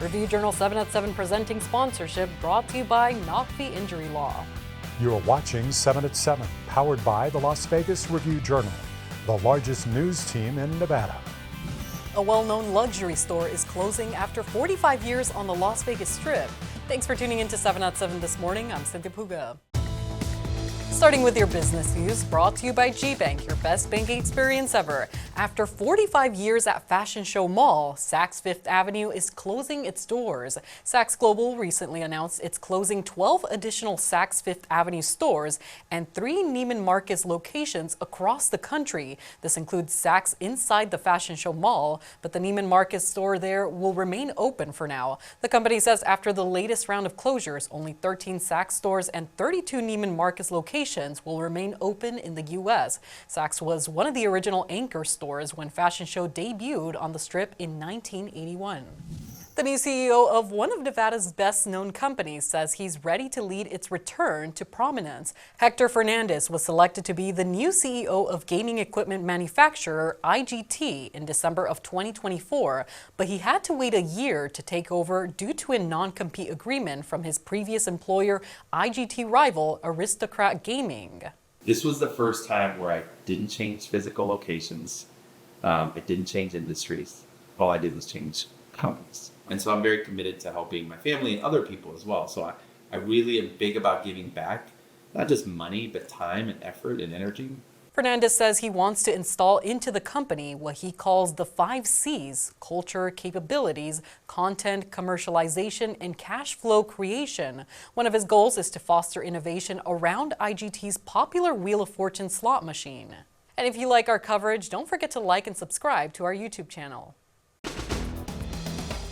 Review Journal 7 at 7 presenting sponsorship brought to you by Knock-V Injury Law. You're watching 7 at 7, powered by the Las Vegas Review Journal, the largest news team in Nevada. A well-known luxury store is closing after 45 years on the Las Vegas Strip. Thanks for tuning in to 7 at 7 this morning. I'm Cynthia Puga. Starting with your business news, brought to you by G-Bank, your best banking experience ever. After 45 years at Fashion Show Mall, Saks Fifth Avenue is closing its doors. Saks Global recently announced it's closing 12 additional Saks Fifth Avenue stores and 3 Neiman Marcus locations across the country. This includes Saks inside the Fashion Show Mall, but the Neiman Marcus store there will remain open for now. The company says after the latest round of closures, only 13 Saks stores and 32 Neiman Marcus locations will remain open in the U.S. Saks was one of the original anchor stores when Fashion Show debuted on the Strip in 1981. The new CEO of one of Nevada's best-known companies says he's ready to lead its return to prominence. Hector Fernandez was selected to be the new CEO of gaming equipment manufacturer IGT in December of 2024, but he had to wait a year to take over due to a non-compete agreement from his previous employer, IGT rival Aristocrat Gaming. This was the first time where I didn't change physical locations. I didn't change industries. All I did was change companies. And so I'm very committed to helping my family and other people as well. So I really am big about giving back, not just money, but time and effort and energy. Fernandez says he wants to install into the company what he calls the 5 C's: culture, capabilities, content, commercialization, and cash flow creation. One of his goals is to foster innovation around IGT's popular Wheel of Fortune slot machine. And if you like our coverage, don't forget to like and subscribe to our YouTube channel.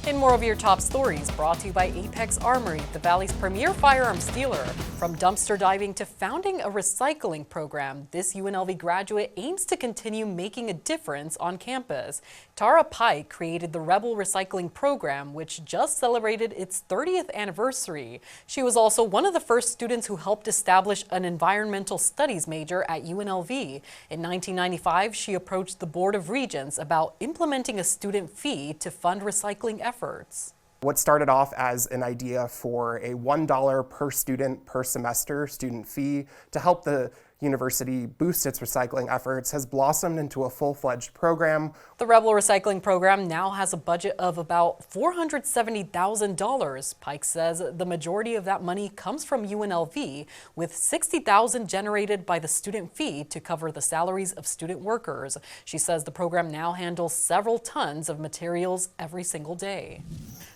In more of your top stories, brought to you by Apex Armory, the Valley's premier firearms dealer. From dumpster diving to founding a recycling program, this UNLV graduate aims to continue making a difference on campus. Tara Pike created the Rebel Recycling Program, which just celebrated its 30th anniversary. She was also one of the first students who helped establish an environmental studies major at UNLV. In 1995, she approached the Board of Regents about implementing a student fee to fund recycling efforts. What started off as an idea for a $1 per student per semester student fee to help the university boost its recycling efforts has blossomed into a full-fledged program. The Rebel Recycling Program now has a budget of about $470,000. Pike says the majority of that money comes from UNLV, with $60,000 generated by the student fee to cover the salaries of student workers. She says the program now handles several tons of materials every single day.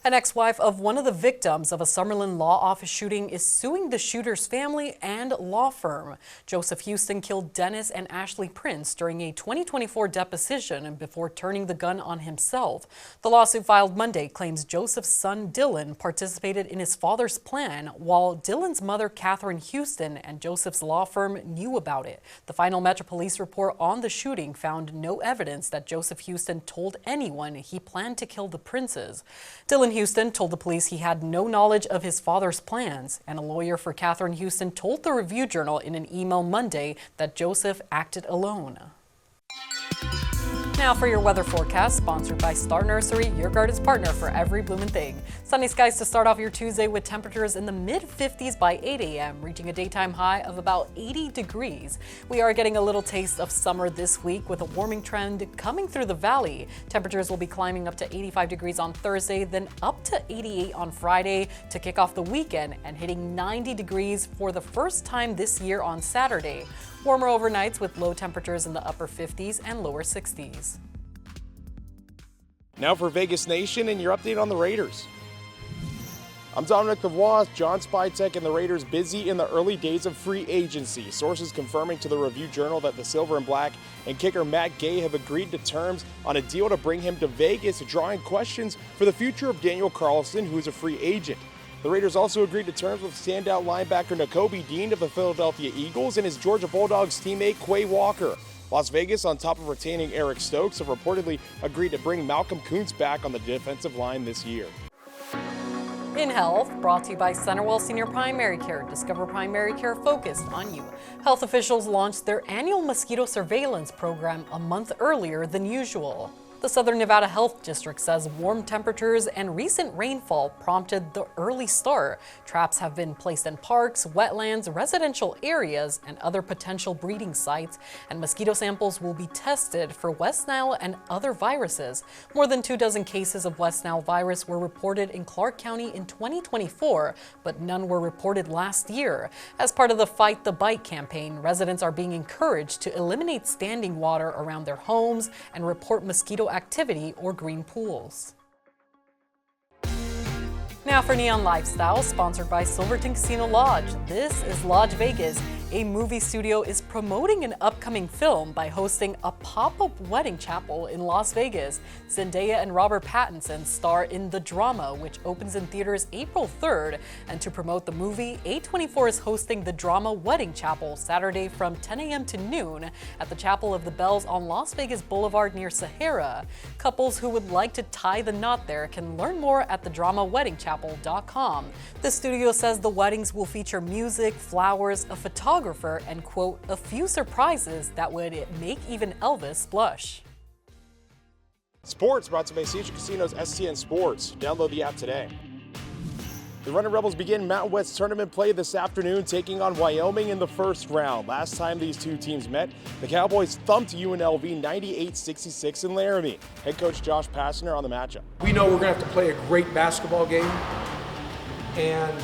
An ex-wife of one of the victims of a Summerlin law office shooting is suing the shooter's family and law firm. Joseph Houston killed Dennis and Ashley Prince during a 2024 deposition before turning the gun on himself. The lawsuit filed Monday claims Joseph's son Dylan participated in his father's plan, while Dylan's mother Catherine Houston and Joseph's law firm knew about it. The final Metro Police report on the shooting found no evidence that Joseph Houston told anyone he planned to kill the Princes. Dylan Houston told the police he had no knowledge of his father's plans, and a lawyer for Catherine Houston told the Review Journal in an email Monday that Joseph acted alone. Now for your weather forecast, sponsored by Star Nursery, your garden's partner for every bloomin' thing. Sunny skies to start off your Tuesday with temperatures in the mid-50s by 8 a.m., reaching a daytime high of about 80 degrees. We are getting a little taste of summer this week with a warming trend coming through the valley. Temperatures will be climbing up to 85 degrees on Thursday, then up to 88 on Friday to kick off the weekend, and hitting 90 degrees for the first time this year on Saturday. Warmer overnights with low temperatures in the upper 50s and lower 60s. Now for Vegas Nation and your update on the Raiders. I'm Dominic Lavoie. John Spytek and the Raiders busy in the early days of free agency. Sources confirming to the Review Journal that the Silver and Black and kicker Matt Gay have agreed to terms on a deal to bring him to Vegas, drawing questions for the future of Daniel Carlson, who is a free agent. The Raiders also agreed to terms with standout linebacker Nakobe Dean of the Philadelphia Eagles and his Georgia Bulldogs teammate Quay Walker. Las Vegas, on top of retaining Eric Stokes, have reportedly agreed to bring Malcolm Kuntz back on the defensive line this year. In Health, brought to you by Centerwell Senior Primary Care. Discover primary care focused on you. Health officials launched their annual mosquito surveillance program a month earlier than usual. The Southern Nevada Health District says warm temperatures and recent rainfall prompted the early start. Traps have been placed in parks, wetlands, residential areas, and other potential breeding sites, and mosquito samples will be tested for West Nile and other viruses. More than 24 cases of West Nile virus were reported in Clark County in 2024, but none were reported last year. As part of the Fight the Bite campaign, residents are being encouraged to eliminate standing water around their homes and report mosquito activity or green pools. Now for Neon Lifestyle, sponsored by Silverton Casino Lodge. This is Lodge Vegas. A movie studio is promoting an upcoming film by hosting a pop-up wedding chapel in Las Vegas. Zendaya and Robert Pattinson star in The Drama, which opens in theaters April 3rd. And to promote the movie, A24 is hosting The Drama Wedding Chapel Saturday from 10 a.m. to noon at the Chapel of the Bells on Las Vegas Boulevard near Sahara. Couples who would like to tie the knot there can learn more at thedramaweddingchapel.com. The studio says the weddings will feature music, flowers, a photographer, and, quote, a few surprises that would make even Elvis blush. Sports brought to you by Caesar Casino's STN Sports. Download the app today. The Running Rebels begin Mountain West tournament play this afternoon, taking on Wyoming in the first round. Last time these two teams met, the Cowboys thumped UNLV 98-66 in Laramie. Head coach Josh Passner on the matchup. We know we're going to have to play a great basketball game, and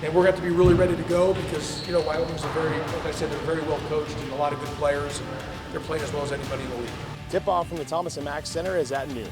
we're going to have to be really ready to go because, you know, Wyoming's like I said, they're very well coached and a lot of good players, and they're playing as well as anybody in the league. Tip-off from the Thomas & Mack Center is at noon.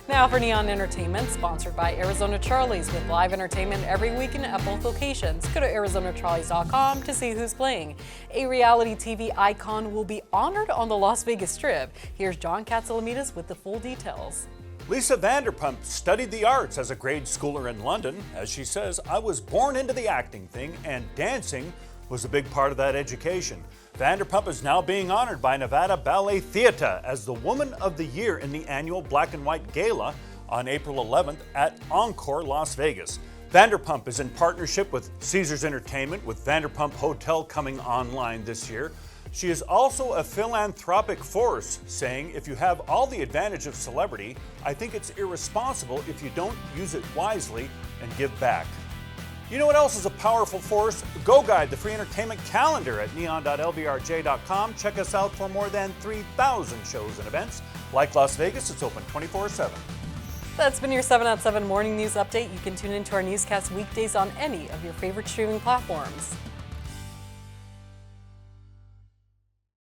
Now for Neon Entertainment, sponsored by Arizona Charlie's, with live entertainment every weekend at both locations. Go to ArizonaCharlies.com to see who's playing. A reality TV icon will be honored on the Las Vegas Strip. Here's John Katsilometes with the full details. Lisa Vanderpump studied the arts as a grade schooler in London. As she says, I was born into the acting thing, and dancing was a big part of that education. Vanderpump is now being honored by Nevada Ballet Theatre as the Woman of the Year in the annual Black and White Gala on April 11th at Encore Las Vegas. Vanderpump is in partnership with Caesars Entertainment, with Vanderpump Hotel coming online this year. She is also a philanthropic force, saying, if you have all the advantage of celebrity, I think it's irresponsible if you don't use it wisely and give back. You know what else is a powerful force? Go Guide, the free entertainment calendar at neon.lvrj.com. Check us out for more than 3,000 shows and events. Like Las Vegas, it's open 24/7. That's been your 7 at 7 morning news update. You can tune into our newscast weekdays on any of your favorite streaming platforms.